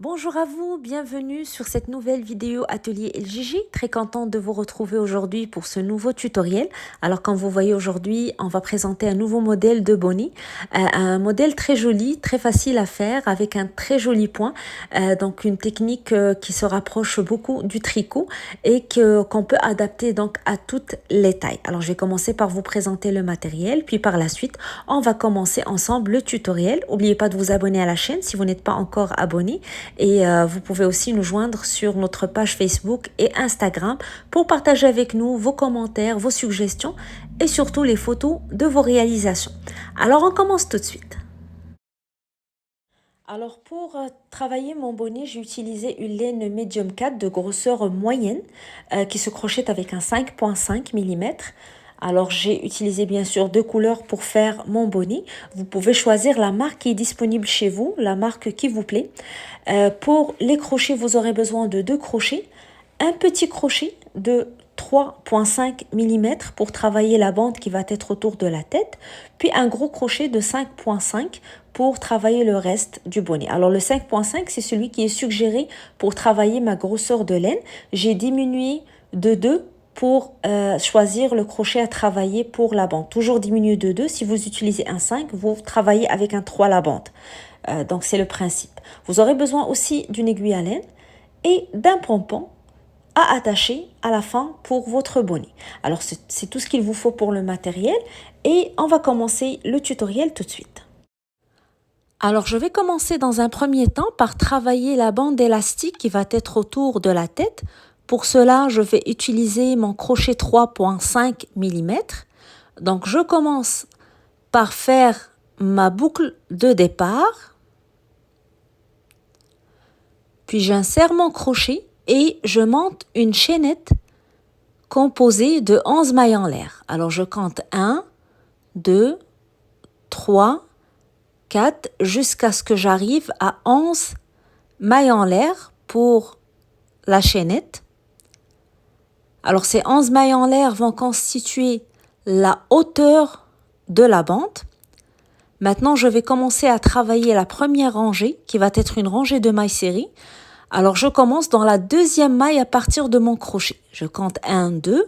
Bonjour à vous, bienvenue sur cette nouvelle vidéo atelier LJJ. Très contente de vous retrouver aujourd'hui pour ce nouveau tutoriel. Alors comme vous voyez aujourd'hui, on va présenter un nouveau modèle de bonnet. Un modèle très joli, très facile à faire avec un très joli point. Donc une technique qui se rapproche beaucoup du tricot et qu'on peut adapter donc à toutes les tailles. Alors je vais commencer par vous présenter le matériel, puis par la suite, on va commencer ensemble le tutoriel. N'oubliez pas de vous abonner à la chaîne si vous n'êtes pas encore abonné. Et vous pouvez aussi nous joindre sur notre page Facebook et Instagram pour partager avec nous vos commentaires, vos suggestions et surtout les photos de vos réalisations. Alors on commence tout de suite. Alors pour travailler mon bonnet, j'ai utilisé une laine Medium 4 de grosseur moyenne qui se crochette avec un 5,5 mm. Alors j'ai utilisé bien sûr deux couleurs pour faire mon bonnet. Vous pouvez choisir la marque qui est disponible chez vous, la marque qui vous plaît. Pour les crochets, vous aurez besoin de deux crochets, un petit crochet de 3,5 mm pour travailler la bande qui va être autour de la tête, puis un gros crochet de 5,5 pour travailler le reste du bonnet. Alors le 5,5 c'est celui qui est suggéré pour travailler ma grosseur de laine. J'ai diminué de 2 pour choisir le crochet à travailler pour la bande. Toujours diminuer de 2. Si vous utilisez un 5, vous travaillez avec un 3 la bande. Donc c'est le principe. Vous aurez besoin aussi d'une aiguille à laine et d'un pompon à attacher à la fin pour votre bonnet. Alors c'est tout ce qu'il vous faut pour le matériel et on va commencer le tutoriel tout de suite. Alors je vais commencer dans un premier temps par travailler la bande élastique qui va être autour de la tête. Pour cela, je vais utiliser mon crochet 3,5 mm. Donc je commence par faire ma boucle de départ. Puis j'insère mon crochet et je monte une chaînette composée de 11 mailles en l'air. Alors je compte 1, 2, 3, 4 jusqu'à ce que j'arrive à 11 mailles en l'air pour la chaînette. Alors ces 11 mailles en l'air vont constituer la hauteur de la bande. Maintenant, je vais commencer à travailler la première rangée qui va être une rangée de mailles serrées. Alors, je commence dans la deuxième maille à partir de mon crochet. Je compte 1, 2,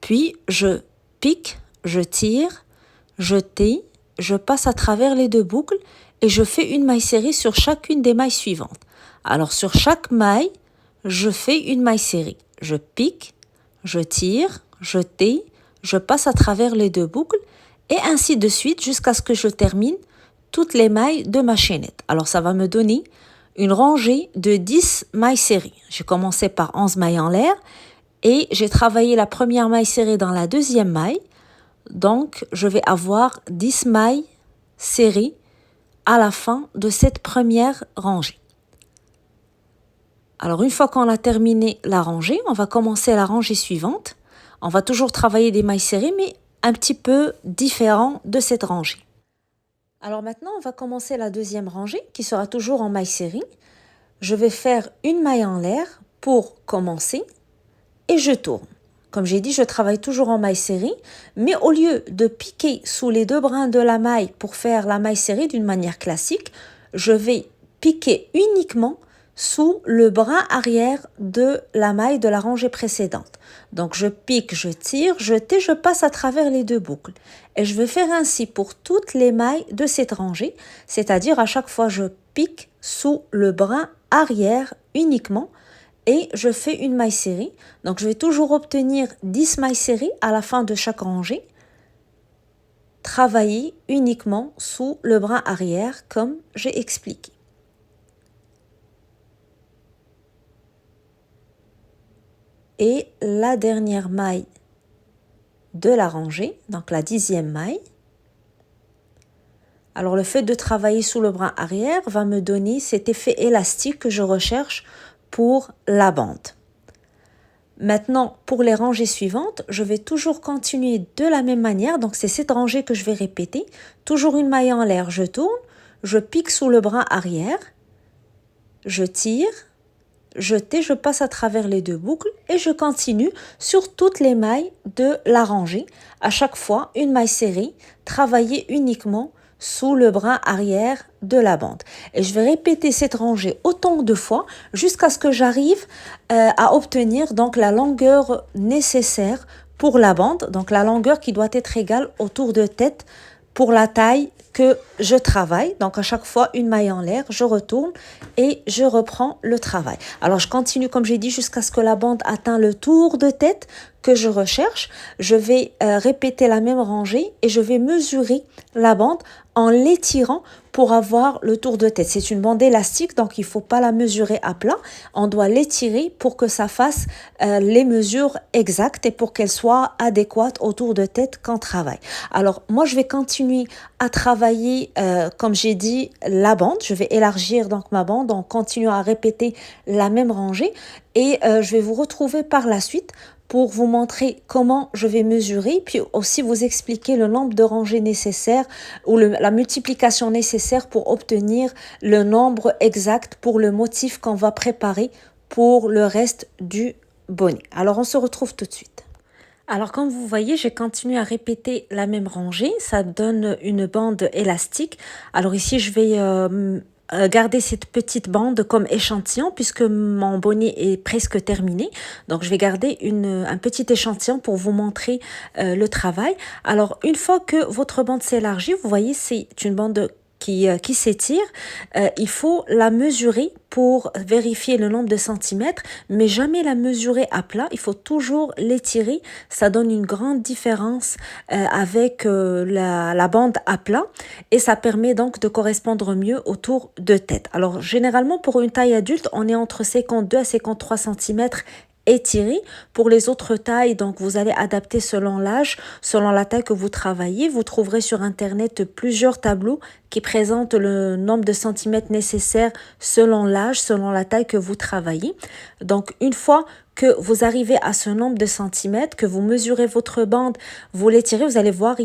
puis je pique, je tire, je tais, je passe à travers les deux boucles et je fais une maille serrée sur chacune des mailles suivantes. Alors, sur chaque maille, je fais une maille serrée. Je pique, je tire, je tais, je passe à travers les deux boucles et ainsi de suite jusqu'à ce que je termine toutes les mailles de ma chaînette. Alors, ça va me donner une rangée de 10 mailles serrées. J'ai commencé par 11 mailles en l'air et j'ai travaillé la première maille serrée dans la deuxième maille. Donc, je vais avoir 10 mailles serrées à la fin de cette première rangée. Alors, une fois qu'on a terminé la rangée, on va commencer la rangée suivante. On va toujours travailler des mailles serrées, mais un petit peu différent de cette rangée. Alors maintenant, on va commencer la deuxième rangée qui sera toujours en maille serrée. Je vais faire une maille en l'air pour commencer et je tourne. Comme j'ai dit, je travaille toujours en maille serrée, mais au lieu de piquer sous les deux brins de la maille pour faire la maille serrée d'une manière classique, je vais piquer uniquement sous le brin arrière de la maille de la rangée précédente. Donc je pique, je tire, je tais, je passe à travers les deux boucles. Et je vais faire ainsi pour toutes les mailles de cette rangée, c'est-à-dire à chaque fois je pique sous le brin arrière uniquement et je fais une maille serrée. Donc je vais toujours obtenir 10 mailles serrées à la fin de chaque rangée. Travailler uniquement sous le brin arrière comme j'ai expliqué. Et la dernière maille de la rangée, donc la 10e maille. Alors le fait de travailler sous le brin arrière va me donner cet effet élastique que je recherche pour la bande. Maintenant, pour les rangées suivantes, je vais toujours continuer de la même manière. Donc c'est cette rangée que je vais répéter. Toujours une maille en l'air, je tourne, je pique sous le brin arrière, je tire, je tais, je passe à travers les deux boucles et je continue sur toutes les mailles de la rangée. À chaque fois, une maille serrée, travailler uniquement sous le bras arrière de la bande. Et je vais répéter cette rangée autant de fois jusqu'à ce que j'arrive à obtenir donc la longueur nécessaire pour la bande, donc la longueur qui doit être égale au tour de tête pour la taille que je travaille. Donc à chaque fois, une maille en l'air, je retourne et je reprends le travail. Alors je continue comme j'ai dit jusqu'à ce que la bande atteint le tour de tête que je recherche. Je vais répéter la même rangée et je vais mesurer la bande en l'étirant pour avoir le tour de tête. C'est une bande élastique, donc il ne faut pas la mesurer à plat. On doit l'étirer pour que ça fasse les mesures exactes et pour qu'elle soit adéquate au tour de tête qu'on travaille. Alors moi, je vais continuer à travailler, comme j'ai dit, la bande. Je vais élargir donc ma bande en continuant à répéter la même rangée et je vais vous retrouver par la suite pour vous montrer comment je vais mesurer, puis aussi vous expliquer le nombre de rangées nécessaires ou la multiplication nécessaire pour obtenir le nombre exact pour le motif qu'on va préparer pour le reste du bonnet. Alors on se retrouve tout de suite. Alors comme vous voyez, j'ai continué à répéter la même rangée, ça donne une bande élastique. Alors ici je vais garder cette petite bande comme échantillon puisque mon bonnet est presque terminé. Donc je vais garder un petit échantillon pour vous montrer le travail. Alors une fois que votre bande s'élargit, vous voyez c'est une bande qui s'étire, il faut la mesurer pour vérifier le nombre de centimètres, mais jamais la mesurer à plat, il faut toujours l'étirer, ça donne une grande différence avec la bande à plat et ça permet donc de correspondre mieux au tour de tête. Alors généralement pour une taille adulte, on est entre 52 à 53 centimètres étiré. Pour les autres tailles, donc vous allez adapter selon l'âge, selon la taille que vous travaillez. Vous trouverez sur internet plusieurs tableaux qui présentent le nombre de centimètres nécessaires selon l'âge, selon la taille que vous travaillez. Donc une fois que vous arrivez à ce nombre de centimètres, que vous mesurez votre bande, vous l'étirez, vous allez voir,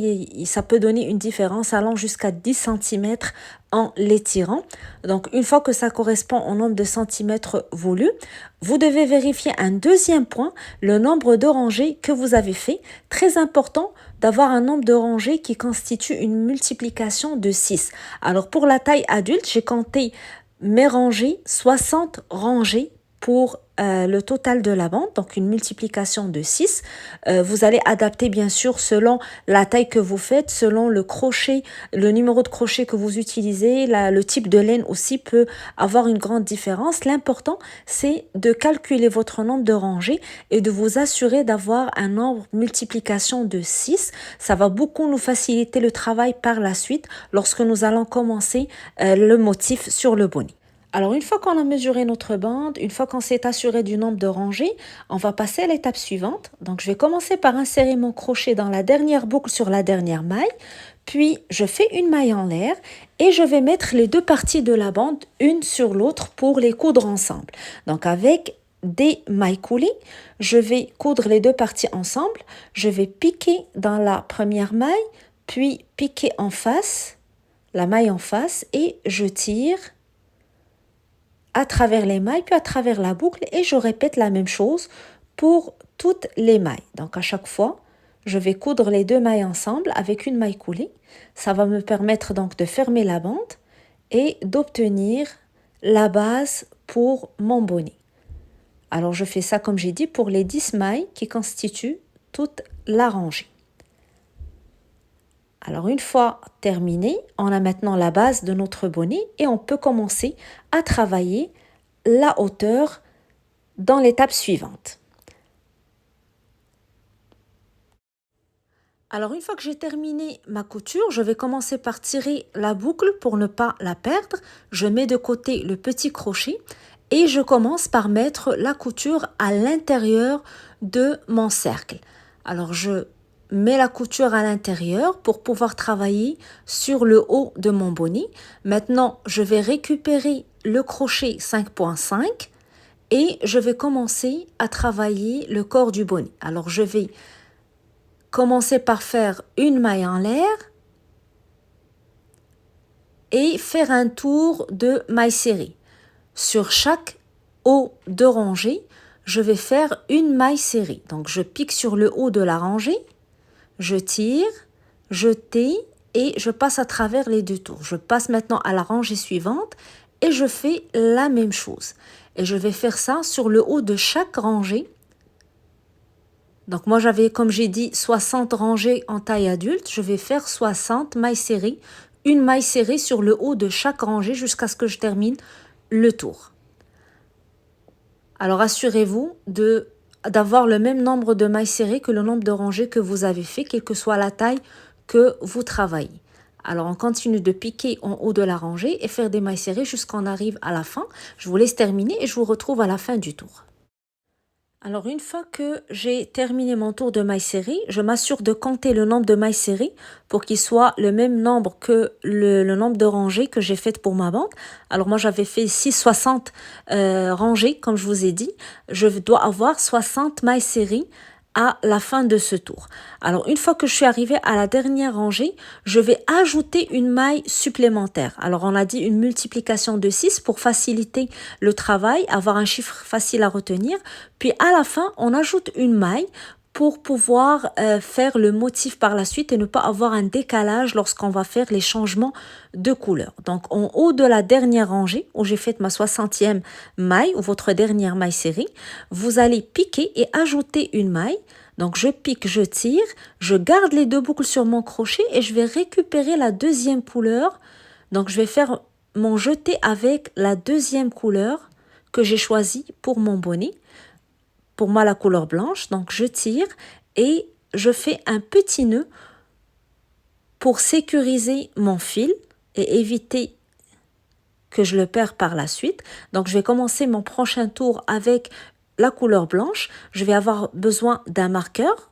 ça peut donner une différence allant jusqu'à 10 centimètres en l'étirant. Donc, une fois que ça correspond au nombre de centimètres voulu, vous devez vérifier un deuxième point, le nombre de rangées que vous avez fait. Très important d'avoir un nombre de rangées qui constitue une multiplication de 6. Alors, pour la taille adulte, j'ai compté mes rangées, 60 rangées pour le total de la bande, donc une multiplication de 6. Vous allez adapter bien sûr selon la taille que vous faites, selon le crochet, le numéro de crochet que vous utilisez, le type de laine aussi peut avoir une grande différence. L'important, c'est de calculer votre nombre de rangées et de vous assurer d'avoir un nombre multiplication de 6. Ça va beaucoup nous faciliter le travail par la suite lorsque nous allons commencer le motif sur le bonnet. Alors, une fois qu'on a mesuré notre bande, une fois qu'on s'est assuré du nombre de rangées, on va passer à l'étape suivante. Donc, je vais commencer par insérer mon crochet dans la dernière boucle sur la dernière maille. Puis, je fais une maille en l'air et je vais mettre les deux parties de la bande une sur l'autre pour les coudre ensemble. Donc, avec des mailles coulées, je vais coudre les deux parties ensemble. Je vais piquer dans la première maille, puis piquer en face, la maille en face et je tire à travers les mailles, puis à travers la boucle et je répète la même chose pour toutes les mailles. Donc à chaque fois, je vais coudre les deux mailles ensemble avec une maille coulée. Ça va me permettre donc de fermer la bande et d'obtenir la base pour mon bonnet. Alors je fais ça comme j'ai dit pour les 10 mailles qui constituent toute la rangée. Alors une fois terminé, on a maintenant la base de notre bonnet et on peut commencer à travailler la hauteur dans l'étape suivante. Alors une fois que j'ai terminé ma couture, je vais commencer par tirer la boucle pour ne pas la perdre. Je mets de côté le petit crochet et je commence par mettre la couture à l'intérieur de mon cercle. Alors je mets la couture à l'intérieur pour pouvoir travailler sur le haut de mon bonnet. Maintenant, je vais récupérer le crochet 5.5 et je vais commencer à travailler le corps du bonnet. Alors, je vais commencer par faire une maille en l'air et faire un tour de maille serrée. Sur chaque haut de rangée, je vais faire une maille serrée. Donc, je pique sur le haut de la rangée. Je tire, je tais et je passe à travers les 2 tours. Je passe maintenant à la rangée suivante et je fais la même chose. Et je vais faire ça sur le haut de chaque rangée. Donc moi j'avais, comme j'ai dit, 60 rangées en taille adulte. Je vais faire 60 mailles serrées, une maille serrée sur le haut de chaque rangée jusqu'à ce que je termine le tour. Alors assurez-vous d'avoir le même nombre de mailles serrées que le nombre de rangées que vous avez fait, quelle que soit la taille que vous travaillez. Alors on continue de piquer en haut de la rangée et faire des mailles serrées jusqu'à on arrive à la fin. Je vous laisse terminer et je vous retrouve à la fin du tour. Alors une fois que j'ai terminé mon tour de mailles serrées, je m'assure de compter le nombre de mailles serrées pour qu'il soit le même nombre que le nombre de rangées que j'ai faites pour ma bande. Alors moi j'avais fait ici 60 rangées comme je vous ai dit. Je dois avoir 60 mailles serrées à la fin de ce tour. Alors une fois que je suis arrivée à la dernière rangée, je vais ajouter une maille supplémentaire. Alors on a dit une multiplication de 6 pour faciliter le travail, avoir un chiffre facile à retenir. Puis à la fin, on ajoute une maille pour pouvoir faire le motif par la suite et ne pas avoir un décalage lorsqu'on va faire les changements de couleur. Donc en haut de la dernière rangée où j'ai fait ma 60e maille ou votre dernière maille serrée, vous allez piquer et ajouter une maille. Donc je pique, je tire, je garde les 2 boucles sur mon crochet et je vais récupérer la deuxième couleur. Donc je vais faire mon jeté avec la deuxième couleur que j'ai choisie pour mon bonnet. Pour moi la couleur blanche, donc je tire et je fais un petit nœud pour sécuriser mon fil et éviter que je le perde par la suite. Donc je vais commencer mon prochain tour avec la couleur blanche. Je vais avoir besoin d'un marqueur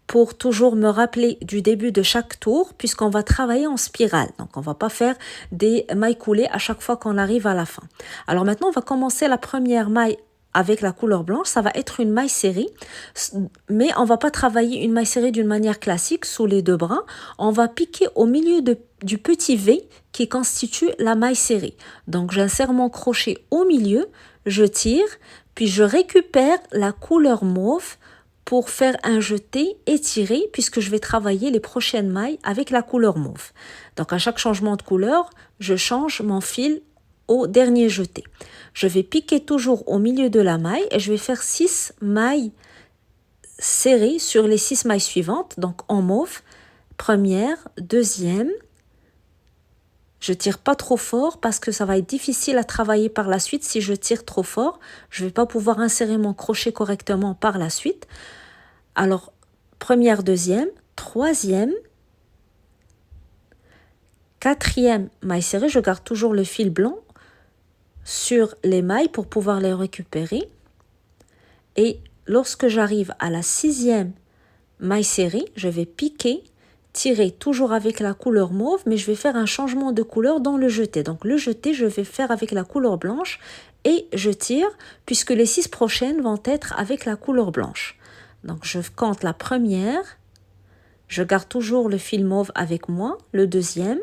pour toujours me rappeler du début de chaque tour puisqu'on va travailler en spirale. Donc on va pas faire des mailles coulées à chaque fois qu'on arrive à la fin. Alors maintenant on va commencer la première maille avec la couleur blanche, ça va être une maille serrée, mais on va pas travailler une maille serrée d'une manière classique sous les 2 bras. On va piquer au milieu du petit V qui constitue la maille serrée. Donc j'insère mon crochet au milieu, je tire, puis je récupère la couleur mauve pour faire un jeté étiré puisque je vais travailler les prochaines mailles avec la couleur mauve. Donc à chaque changement de couleur, je change mon fil au dernier jeté. Je vais piquer toujours au milieu de la maille et je vais faire 6 mailles serrées sur les 6 mailles suivantes. Donc en mauve, première, deuxième. Je tire pas trop fort parce que ça va être difficile à travailler par la suite. Si je tire trop fort, je vais pas pouvoir insérer mon crochet correctement par la suite. Alors, première, deuxième, troisième, quatrième maille serrée. Je garde toujours le fil blanc sur les mailles pour pouvoir les récupérer. Et lorsque j'arrive à la 6e maille serrée, je vais piquer, tirer toujours avec la couleur mauve, mais je vais faire un changement de couleur dans le jeté. Donc le jeté, je vais faire avec la couleur blanche et je tire puisque les 6 prochaines vont être avec la couleur blanche. Donc je compte la première, je garde toujours le fil mauve avec moi, la deuxième,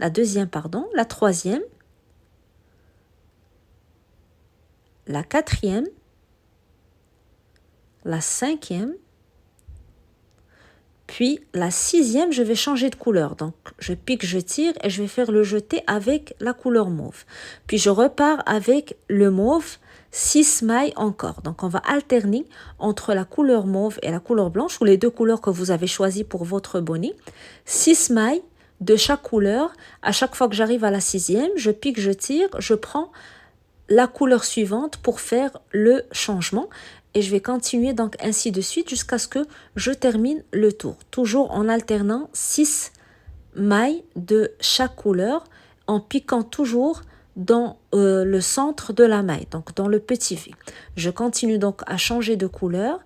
la troisième, la quatrième, la 5e, puis la 6e, je vais changer de couleur. Donc, je pique, je tire et je vais faire le jeté avec la couleur mauve. Puis, je repars avec le mauve, 6 mailles encore. Donc, on va alterner entre la couleur mauve et la couleur blanche ou les 2 couleurs que vous avez choisies pour votre bonnet. 6 mailles de chaque couleur. À chaque fois que j'arrive à la 6e, je pique, je tire, je prends la couleur suivante pour faire le changement et je vais continuer donc ainsi de suite jusqu'à ce que je termine le tour, toujours en alternant 6 mailles de chaque couleur en piquant toujours dans le centre de la maille, donc dans le petit V. Je continue donc à changer de couleur.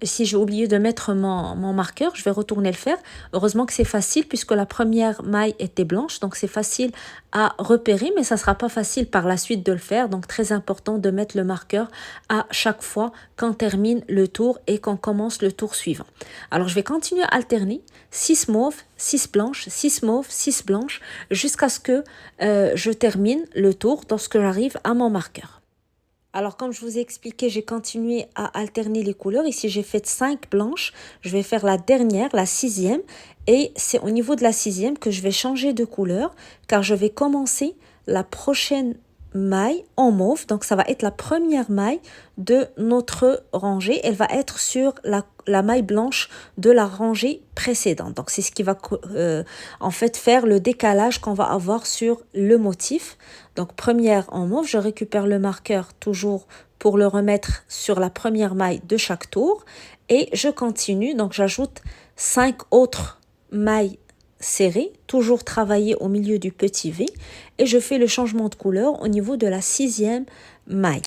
Si j'ai oublié de mettre mon marqueur, je vais retourner le faire. Heureusement que c'est facile puisque la première maille était blanche, donc c'est facile à repérer, mais ça ne sera pas facile par la suite de le faire. Donc très important de mettre le marqueur à chaque fois qu'on termine le tour et qu'on commence le tour suivant. Alors je vais continuer à alterner 6 mauves, 6 blanches, 6 mauves, 6 blanches jusqu'à ce que je termine le tour lorsque j'arrive à mon marqueur. Alors, comme je vous ai expliqué, j'ai continué à alterner les couleurs. Ici, j'ai fait 5 blanches. Je vais faire la dernière, la sixième. Et c'est au niveau de la sixième que je vais changer de couleur, car je vais commencer la prochaine maille en mauve. Donc, ça va être la première maille de notre rangée. Elle va être sur la maille blanche de la rangée précédente. Donc, c'est ce qui va en fait faire le décalage qu'on va avoir sur le motif. Donc, première en mauve, je récupère le marqueur toujours pour le remettre sur la première maille de chaque tour. Et je continue, donc j'ajoute 5 autres mailles serrées, toujours travailler au milieu du petit V. Et je fais le changement de couleur au niveau de la sixième maille.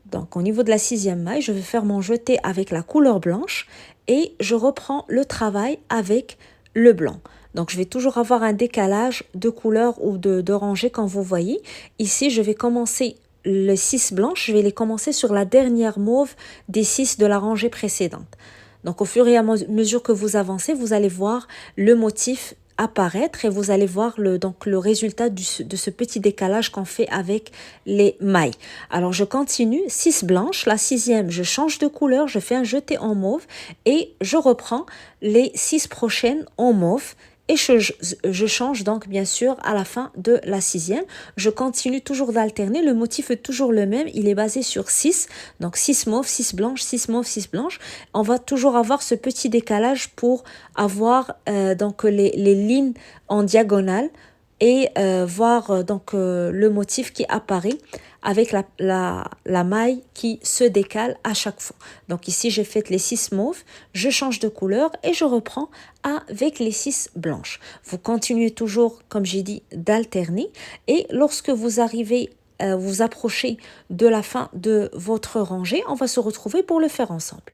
Donc, au niveau de la sixième maille, je vais faire mon jeté avec la couleur blanche et je reprends le travail avec le blanc. Donc, je vais toujours avoir un décalage de couleur ou de rangée comme vous voyez. Ici, je vais commencer les 6 blanches, je vais les commencer sur la dernière mauve des 6 de la rangée précédente. Donc, au fur et à mesure que vous avancez, vous allez voir le motif apparaître et vous allez voir le résultat de ce petit décalage qu'on fait avec les mailles. Alors, je continue, 6 blanches, la sixième, je change de couleur, je fais un jeté en mauve et je reprends les 6 prochaines en mauve. Et je change donc bien sûr à la fin de la sixième. Je continue toujours d'alterner. Le motif est toujours le même. Il est basé sur 6. Donc 6 mauves, 6 blanches, 6 mauves, 6 blanches. On va toujours avoir ce petit décalage pour avoir donc les lignes en diagonale et voir le motif qui apparaît avec la maille qui se décale à chaque fois. Donc ici, j'ai fait les 6 mauves, je change de couleur et je reprends avec les 6 blanches. Vous continuez toujours, comme j'ai dit, d'alterner et lorsque vous arrivez, vous approchez de la fin de votre rangée, on va se retrouver pour le faire ensemble.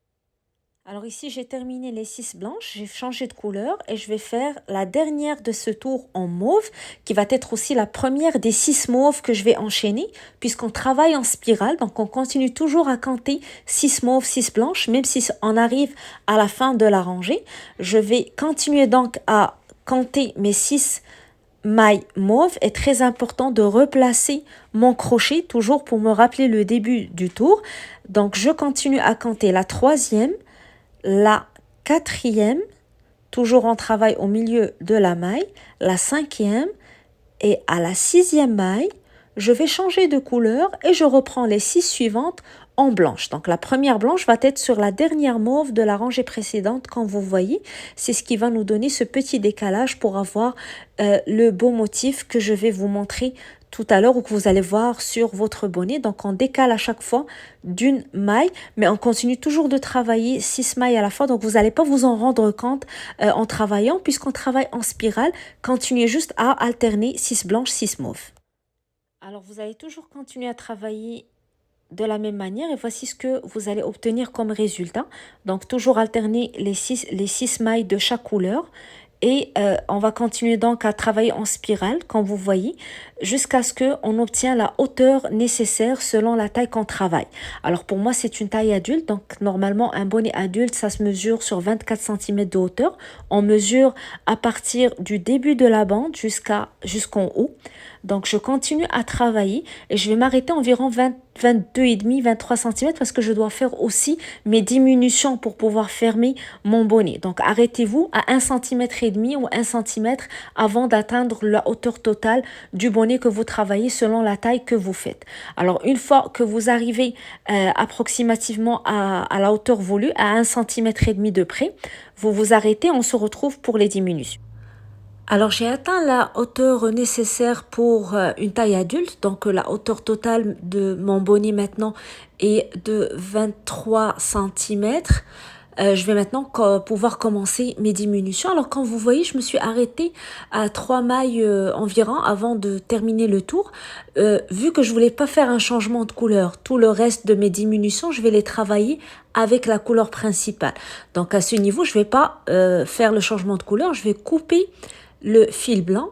Alors ici, j'ai terminé les 6 blanches, j'ai changé de couleur et je vais faire la dernière de ce tour en mauve qui va être aussi la première des 6 mauves que je vais enchaîner puisqu'on travaille en spirale. Donc, on continue toujours à compter 6 mauves, 6 blanches, même si on arrive à la fin de la rangée. Je vais continuer donc à compter mes 6 mailles mauves. Est très important de replacer mon crochet toujours pour me rappeler le début du tour. Donc, je continue à compter la troisième, la quatrième, toujours en travail au milieu de la maille, la cinquième et à la sixième maille, je vais changer de couleur et je reprends les 6 suivantes en blanche. Donc la première blanche va être sur la dernière mauve de la rangée précédente, comme vous voyez. C'est ce qui va nous donner ce petit décalage pour avoir le beau motif que je vais vous montrer tout à l'heure ou que vous allez voir sur votre bonnet. Donc on décale à chaque fois d'une maille, mais on continue toujours de travailler 6 mailles à la fois. Donc vous n'allez pas vous en rendre compte en travaillant, puisqu'on travaille en spirale. Continuez juste à alterner 6 blanches, 6 mauves. Alors vous allez toujours continuer à travailler de la même manière et voici ce que vous allez obtenir comme résultat. Donc toujours alterner les 6 mailles de chaque couleur. Et on va continuer donc à travailler en spirale, comme vous voyez, jusqu'à ce qu'on obtienne la hauteur nécessaire selon la taille qu'on travaille. Alors pour moi, c'est une taille adulte. Donc normalement, un bonnet adulte, ça se mesure sur 24 cm de hauteur. On mesure à partir du début de la bande jusqu'en haut. Donc je continue à travailler et je vais m'arrêter environ 22,5, 23 cm parce que je dois faire aussi mes diminutions pour pouvoir fermer mon bonnet. Donc arrêtez-vous à 1,5 cm ou 1 cm avant d'atteindre la hauteur totale du bonnet que vous travaillez selon la taille que vous faites. Alors une fois que vous arrivez approximativement à la hauteur voulue, à 1,5 cm de près, vous vous arrêtez, on se retrouve pour les diminutions. Alors j'ai atteint la hauteur nécessaire pour une taille adulte, donc la hauteur totale de mon bonnet maintenant est de 23 cm. Je vais maintenant pouvoir commencer mes diminutions. Alors comme vous voyez, je me suis arrêtée à 3 mailles environ avant de terminer le tour. Vu que je voulais pas faire un changement de couleur, tout le reste de mes diminutions, je vais les travailler avec la couleur principale. Donc à ce niveau, je vais pas faire le changement de couleur, je vais couper le fil blanc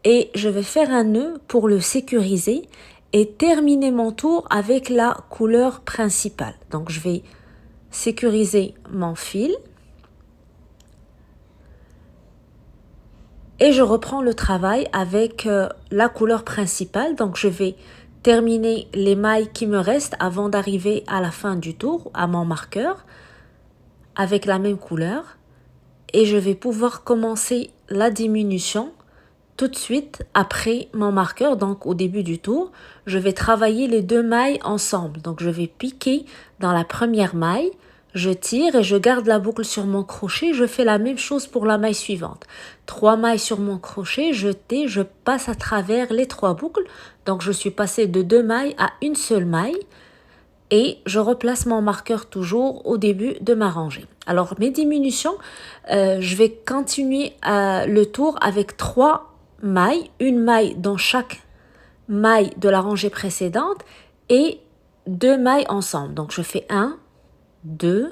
et je vais faire un nœud pour le sécuriser et terminer mon tour avec la couleur principale. Donc je vais sécuriser mon fil et je reprends le travail avec la couleur principale. Donc je vais terminer les mailles qui me restent avant d'arriver à la fin du tour, à mon marqueur, avec la même couleur. Et je vais pouvoir commencer la diminution tout de suite après mon marqueur, donc au début du tour. Je vais travailler les deux mailles ensemble. Donc je vais piquer dans la première maille, je tire et je garde la boucle sur mon crochet. Je fais la même chose pour la maille suivante. 3 mailles sur mon crochet, je passe à travers les 3 boucles. Donc je suis passée de 2 mailles à une seule maille. Et je replace mon marqueur toujours au début de ma rangée. Alors mes diminutions, je vais continuer le tour avec 3 mailles, une maille dans chaque maille de la rangée précédente et 2 mailles ensemble. Donc je fais 1, 2,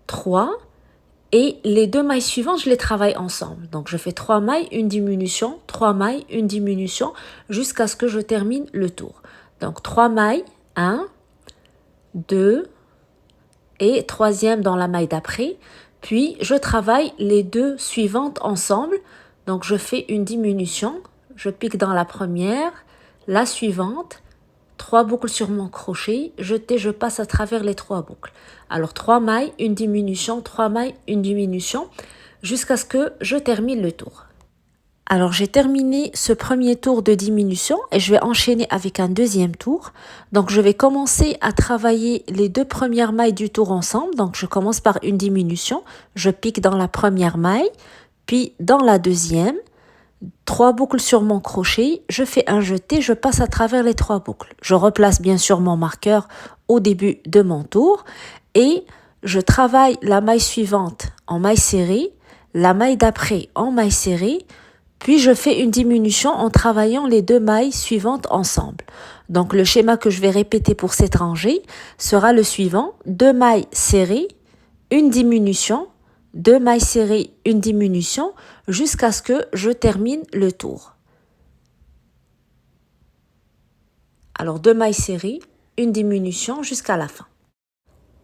3 et les 2 mailles suivantes, je les travaille ensemble. Donc je fais 3 mailles, une diminution, 3 mailles, une diminution jusqu'à ce que je termine le tour. Donc 3 mailles, 1, 2 et troisième dans la maille d'après. Puis je travaille les 2 suivantes ensemble. Donc je fais une diminution, je pique dans la première, la suivante, 3 boucles sur mon crochet, je passe à travers les 3 boucles. Alors 3 mailles, une diminution, 3 mailles, une diminution, jusqu'à ce que je termine le tour. Alors j'ai terminé ce premier tour de diminution et je vais enchaîner avec un deuxième tour. Donc je vais commencer à travailler les 2 premières mailles du tour ensemble. Donc je commence par une diminution, je pique dans la première maille, puis dans la deuxième, 3 boucles sur mon crochet, je fais un jeté, je passe à travers les 3 boucles. Je replace bien sûr mon marqueur au début de mon tour et je travaille la maille suivante en maille serrée, la maille d'après en maille serrée, puis je fais une diminution en travaillant les 2 mailles suivantes ensemble. Donc le schéma que je vais répéter pour cette rangée sera le suivant, 2 mailles serrées, une diminution, 2 mailles serrées, une diminution, jusqu'à ce que je termine le tour. Alors 2 mailles serrées, une diminution jusqu'à la fin.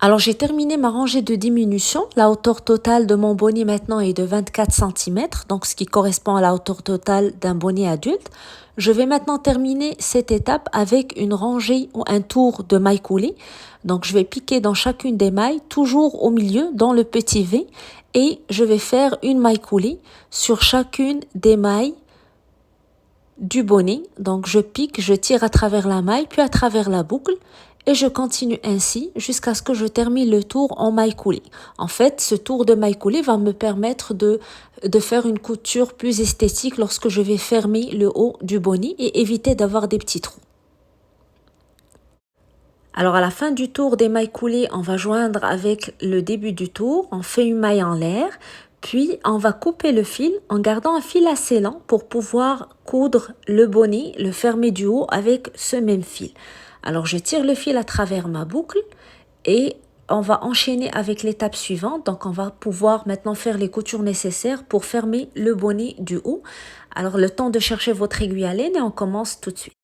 Alors j'ai terminé ma rangée de diminution. La hauteur totale de mon bonnet maintenant est de 24 cm, donc ce qui correspond à la hauteur totale d'un bonnet adulte. Je vais maintenant terminer cette étape avec une rangée ou un tour de mailles coulées. Donc je vais piquer dans chacune des mailles, toujours au milieu, dans le petit V, et je vais faire une maille coulée sur chacune des mailles du bonnet. Donc je pique, je tire à travers la maille, puis à travers la boucle. Et je continue ainsi jusqu'à ce que je termine le tour en maille coulée. En fait, ce tour de maille coulée va me permettre de faire une couture plus esthétique lorsque je vais fermer le haut du bonnet et éviter d'avoir des petits trous. Alors à la fin du tour des mailles coulées, on va joindre avec le début du tour. On fait une maille en l'air, puis on va couper le fil en gardant un fil assez lent pour pouvoir coudre le bonnet, le fermer du haut avec ce même fil. Alors je tire le fil à travers ma boucle et on va enchaîner avec l'étape suivante. Donc on va pouvoir maintenant faire les coutures nécessaires pour fermer le bonnet du haut. Alors le temps de chercher votre aiguille à laine et on commence tout de suite.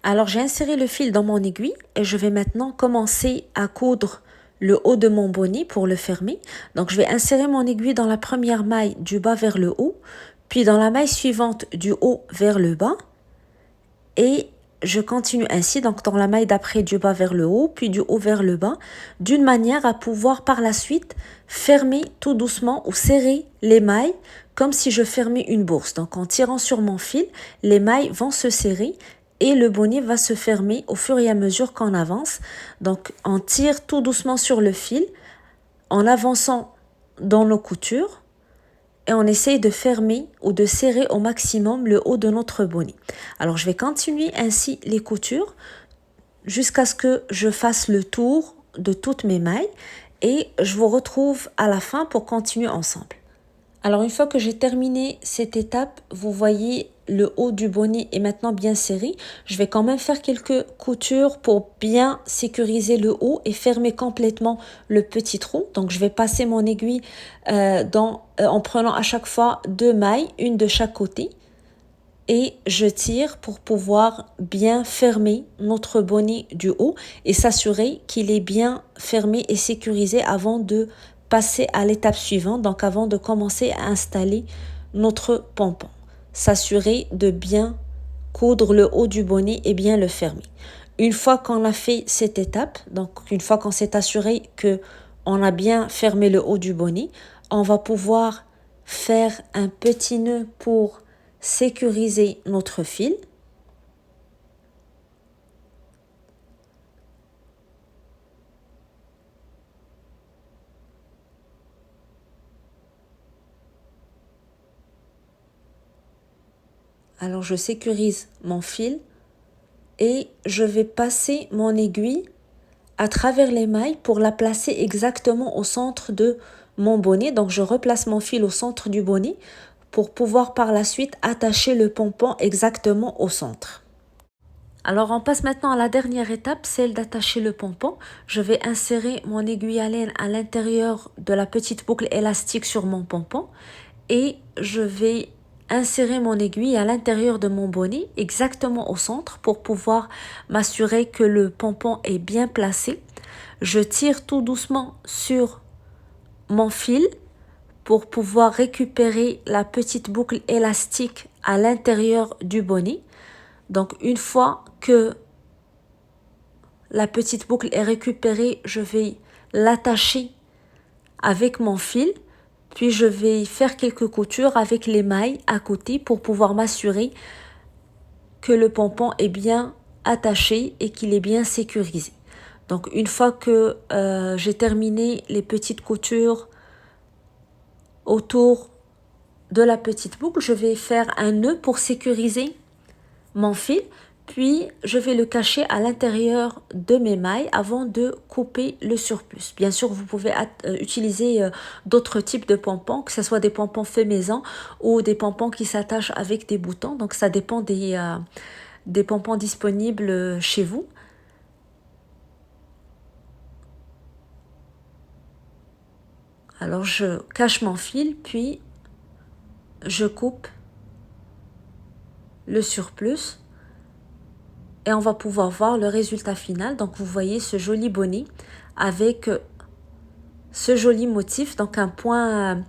Alors j'ai inséré le fil dans mon aiguille et je vais maintenant commencer à coudre le haut de mon bonnet pour le fermer. Donc je vais insérer mon aiguille dans la première maille du bas vers le haut, puis dans la maille suivante du haut vers le bas et je continue ainsi, donc dans la maille d'après du bas vers le haut, puis du haut vers le bas, d'une manière à pouvoir par la suite fermer tout doucement ou serrer les mailles comme si je fermais une bourse. Donc en tirant sur mon fil, les mailles vont se serrer et le bonnet va se fermer au fur et à mesure qu'on avance. Donc on tire tout doucement sur le fil en avançant dans nos coutures. Et on essaye de fermer ou de serrer au maximum le haut de notre bonnet. Alors je vais continuer ainsi les coutures jusqu'à ce que je fasse le tour de toutes mes mailles et je vous retrouve à la fin pour continuer ensemble. Alors une fois que j'ai terminé cette étape, vous voyez le haut du bonnet est maintenant bien serré. Je vais quand même faire quelques coutures pour bien sécuriser le haut et fermer complètement le petit trou. Donc je vais passer mon aiguille en prenant à chaque fois 2 mailles, une de chaque côté. Et je tire pour pouvoir bien fermer notre bonnet du haut et s'assurer qu'il est bien fermé et sécurisé avant de passer à l'étape suivante, donc avant de commencer à installer notre pompon. S'assurer de bien coudre le haut du bonnet et bien le fermer. Une fois qu'on a fait cette étape, donc une fois qu'on s'est assuré que on a bien fermé le haut du bonnet, on va pouvoir faire un petit nœud pour sécuriser notre fil. Alors je sécurise mon fil et je vais passer mon aiguille à travers les mailles pour la placer exactement au centre de mon bonnet. Donc je replace mon fil au centre du bonnet pour pouvoir par la suite attacher le pompon exactement au centre. Alors on passe maintenant à la dernière étape, celle d'attacher le pompon. Je vais insérer mon aiguille à laine à l'intérieur de la petite boucle élastique sur mon pompon et je vais insérer mon aiguille à l'intérieur de mon bonnet exactement au centre pour pouvoir m'assurer que le pompon est bien placé. Je tire tout doucement sur mon fil pour pouvoir récupérer la petite boucle élastique à l'intérieur du bonnet. Donc une fois que la petite boucle est récupérée, je vais l'attacher avec mon fil. Puis je vais faire quelques coutures avec les mailles à côté pour pouvoir m'assurer que le pompon est bien attaché et qu'il est bien sécurisé. Donc une fois que j'ai terminé les petites coutures autour de la petite boucle, je vais faire un nœud pour sécuriser mon fil. Puis, je vais le cacher à l'intérieur de mes mailles avant de couper le surplus. Bien sûr, vous pouvez utiliser d'autres types de pompons, que ce soit des pompons faits maison ou des pompons qui s'attachent avec des boutons. Donc, ça dépend des pompons disponibles chez vous. Alors, je cache mon fil, puis je coupe le surplus. Et on va pouvoir voir le résultat final. Donc, vous voyez ce joli bonnet avec ce joli motif. Donc, un point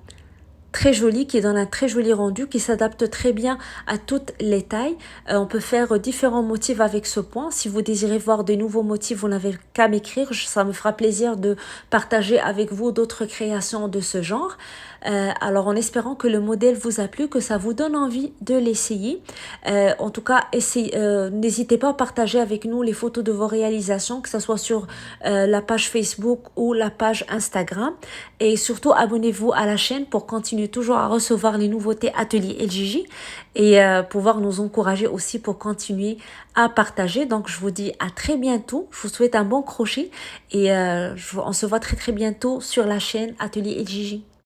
très joli qui donne un très joli rendu qui s'adapte très bien à toutes les tailles. On peut faire différents motifs avec ce point. Si vous désirez voir de nouveaux motifs, vous n'avez qu'à m'écrire. Ça me fera plaisir de partager avec vous d'autres créations de ce genre. Alors en espérant que le modèle vous a plu, que ça vous donne envie de l'essayer. En tout cas, n'hésitez pas à partager avec nous les photos de vos réalisations, que ce soit sur la page Facebook ou la page Instagram. Et surtout, abonnez-vous à la chaîne pour continuer toujours à recevoir les nouveautés Atelier LJJ et pouvoir nous encourager aussi pour continuer à partager. Donc, je vous dis à très bientôt. Je vous souhaite un bon crochet et on se voit très très bientôt sur la chaîne Atelier LJJ.